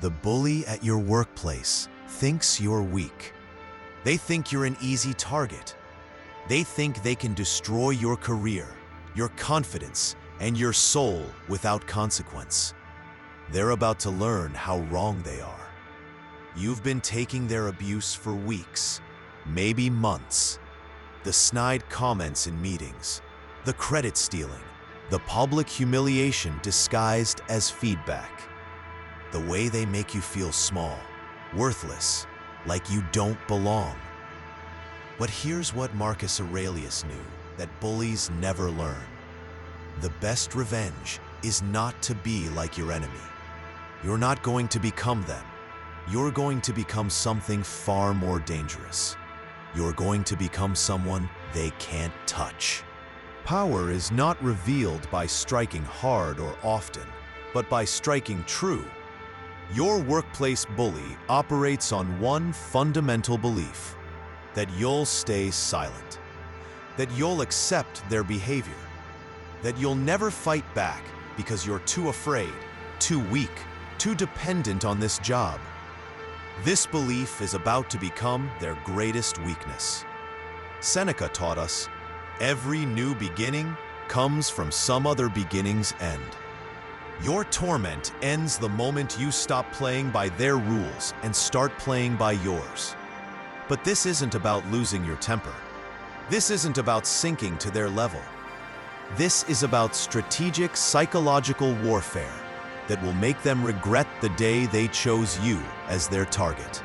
The bully at your workplace thinks you're weak. They think you're an easy target. They think they can destroy your career, your confidence, and your soul without consequence. They're about to learn how wrong they are. You've been taking their abuse for weeks, maybe months. The snide comments in meetings, the credit stealing, the public humiliation disguised as feedback. The way they make you feel small, worthless, like you don't belong. But here's what Marcus Aurelius knew that bullies never learn. The best revenge is not to be like your enemy. You're not going to become them. You're going to become something far more dangerous. You're going to become someone they can't touch. Power is not revealed by striking hard or often, but by striking true. Your workplace bully operates on one fundamental belief: that you'll stay silent, that you'll accept their behavior, that you'll never fight back because you're too afraid, too weak, too dependent on this job. This belief is about to become their greatest weakness. Seneca taught us, every new beginning comes from some other beginning's end. Your torment ends the moment you stop playing by their rules and start playing by yours. But this isn't about losing your temper. This isn't about sinking to their level. This is about strategic psychological warfare that will make them regret the day they chose you as their target.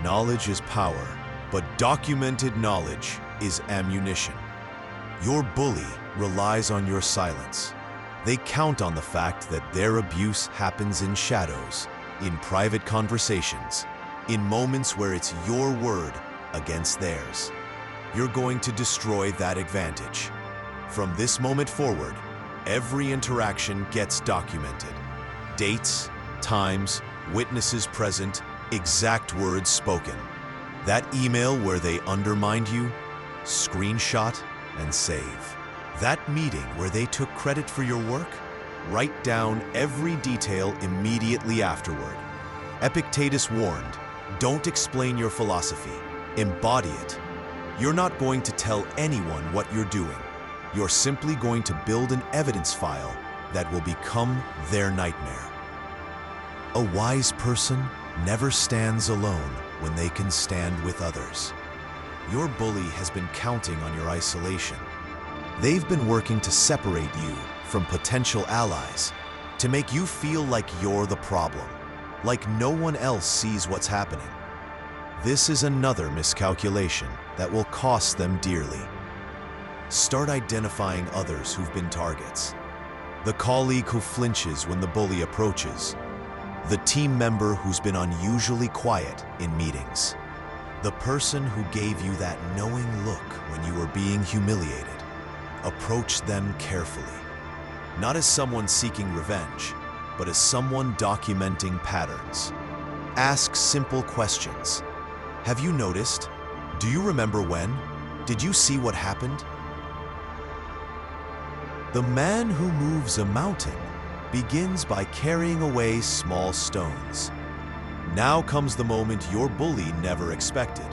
Knowledge is power, but documented knowledge is ammunition. Your bully relies on your silence. They count on the fact that their abuse happens in shadows, in private conversations, in moments where it's your word against theirs. You're going to destroy that advantage. From this moment forward, every interaction gets documented. Dates, times, witnesses present, exact words spoken. That email where they undermined you, screenshot and save. That meeting where they took credit for your work, write down every detail immediately afterward. Epictetus warned, don't explain your philosophy, embody it. You're not going to tell anyone what you're doing. You're simply going to build an evidence file that will become their nightmare. A wise person never stands alone when they can stand with others. Your bully has been counting on your isolation. They've been working to separate you from potential allies, to make you feel like you're the problem, like no one else sees what's happening. This is another miscalculation that will cost them dearly. Start identifying others who've been targets. The colleague who flinches when the bully approaches. The team member who's been unusually quiet in meetings. The person who gave you that knowing look when you were being humiliated. Approach them carefully, not as someone seeking revenge, but as someone documenting patterns. Ask simple questions. Have you noticed? Do you remember when? Did you see what happened? The man who moves a mountain begins by carrying away small stones. Now comes the moment your bully never expected.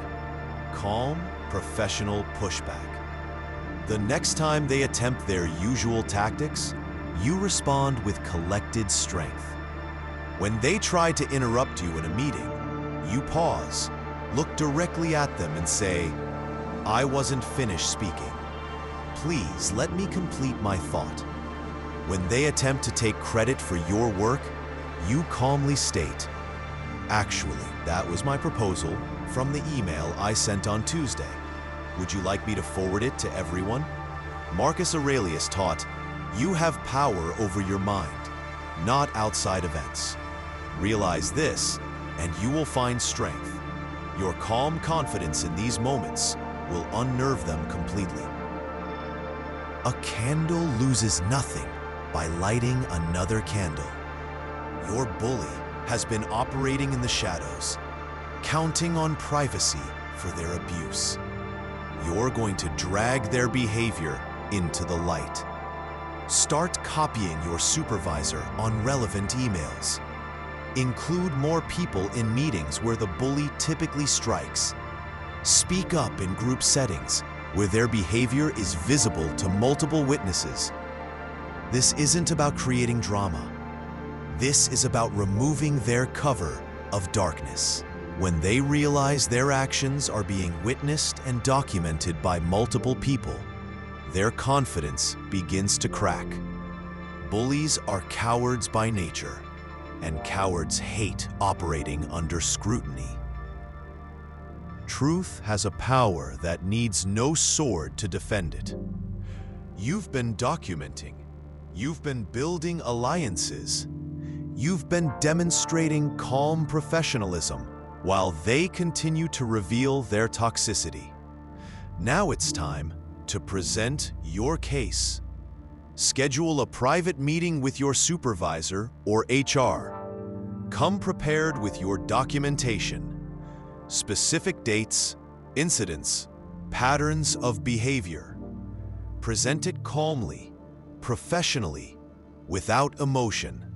Calm, professional pushback. The next time they attempt their usual tactics, you respond with collected strength. When they try to interrupt you in a meeting, you pause, look directly at them and say, I wasn't finished speaking. Please let me complete my thought. When they attempt to take credit for your work, you calmly state, actually, that was my proposal from the email I sent on Tuesday. Would you like me to forward it to everyone? Marcus Aurelius taught, you have power over your mind, not outside events. Realize this, and you will find strength. Your calm confidence in these moments will unnerve them completely. A candle loses nothing by lighting another candle. Your bully has been operating in the shadows, counting on privacy for their abuse. You're going to drag their behavior into the light. Start copying your supervisor on relevant emails. Include more people in meetings where the bully typically strikes. Speak up in group settings where their behavior is visible to multiple witnesses. This isn't about creating drama. This is about removing their cover of darkness. When they realize their actions are being witnessed and documented by multiple people, their confidence begins to crack. Bullies are cowards by nature, and cowards hate operating under scrutiny. Truth has a power that needs no sword to defend it. You've been documenting. You've been building alliances. You've been demonstrating calm professionalism while they continue to reveal their toxicity. Now it's time to present your case. Schedule a private meeting with your supervisor or HR. Come prepared with your documentation, specific dates, incidents, patterns of behavior. Present it calmly, professionally, without emotion.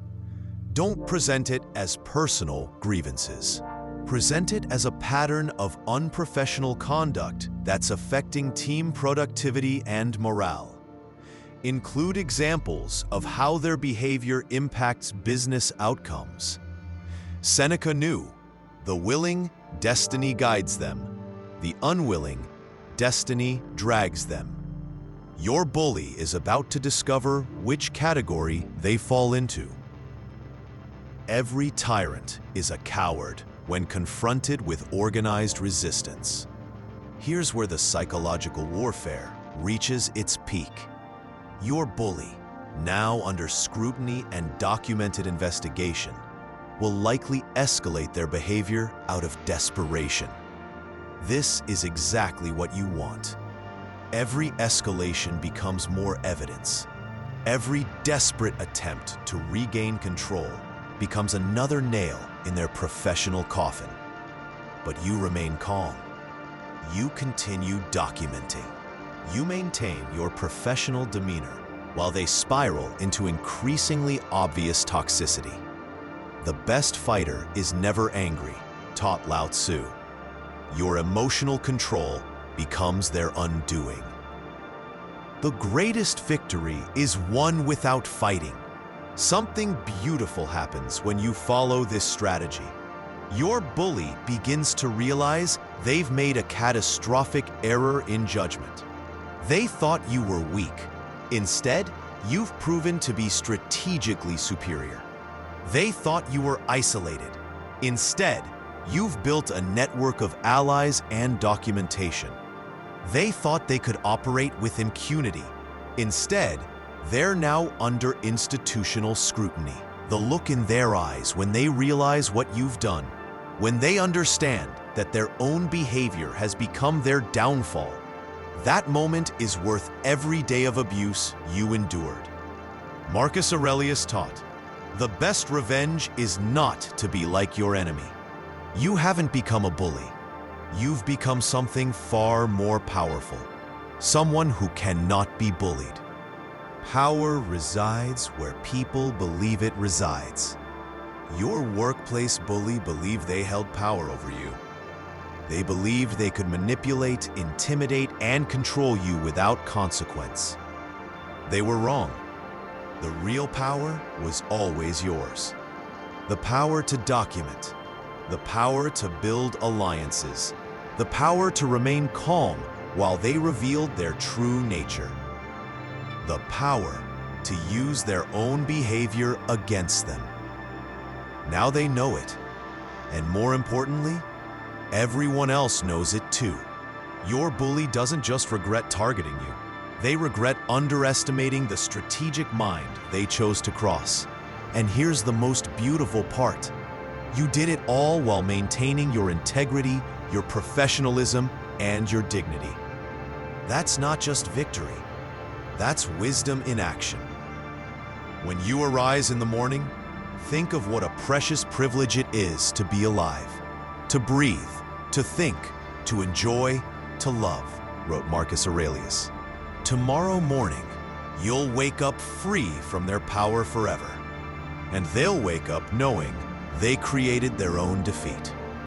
Don't present it as personal grievances. Present it as a pattern of unprofessional conduct that's affecting team productivity and morale. Include examples of how their behavior impacts business outcomes. Seneca knew, the willing, destiny guides them. The unwilling, destiny drags them. Your bully is about to discover which category they fall into. Every tyrant is a coward when confronted with organized resistance. Here's where the psychological warfare reaches its peak. Your bully, now under scrutiny and documented investigation, will likely escalate their behavior out of desperation. This is exactly what you want. Every escalation becomes more evidence. Every desperate attempt to regain control becomes another nail in their professional coffin. But you remain calm. You continue documenting. You maintain your professional demeanor while they spiral into increasingly obvious toxicity. The best fighter is never angry, taught Lao Tzu. Your emotional control becomes their undoing. The greatest victory is won without fighting. Something beautiful happens when you follow this strategy. Your bully begins to realize they've made a catastrophic error in judgment. They thought you were weak. Instead, you've proven to be strategically superior. They thought you were isolated. Instead, you've built a network of allies and documentation. They thought they could operate with impunity. Instead, they're now under institutional scrutiny. The look in their eyes when they realize what you've done, when they understand that their own behavior has become their downfall, that moment is worth every day of abuse you endured. Marcus Aurelius taught, "The best revenge is not to be like your enemy." You haven't become a bully. You've become something far more powerful, someone who cannot be bullied. Power resides where people believe it resides. Your workplace bully believed they held power over you. They believed they could manipulate, intimidate, and control you without consequence. They were wrong. The real power was always yours. The power to document, the power to build alliances, the power to remain calm while they revealed their true nature. The power to use their own behavior against them. Now they know it, and more importantly, everyone else knows it too. Your bully doesn't just regret targeting you. They regret underestimating the strategic mind they chose to cross. And here's the most beautiful part. You did it all while maintaining your integrity, your professionalism, and your dignity. That's not just victory. That's wisdom in action. When you arise in the morning, think of what a precious privilege it is to be alive, to breathe, to think, to enjoy, to love, wrote Marcus Aurelius. Tomorrow morning, you'll wake up free from their power forever, and they'll wake up knowing They created their own defeat.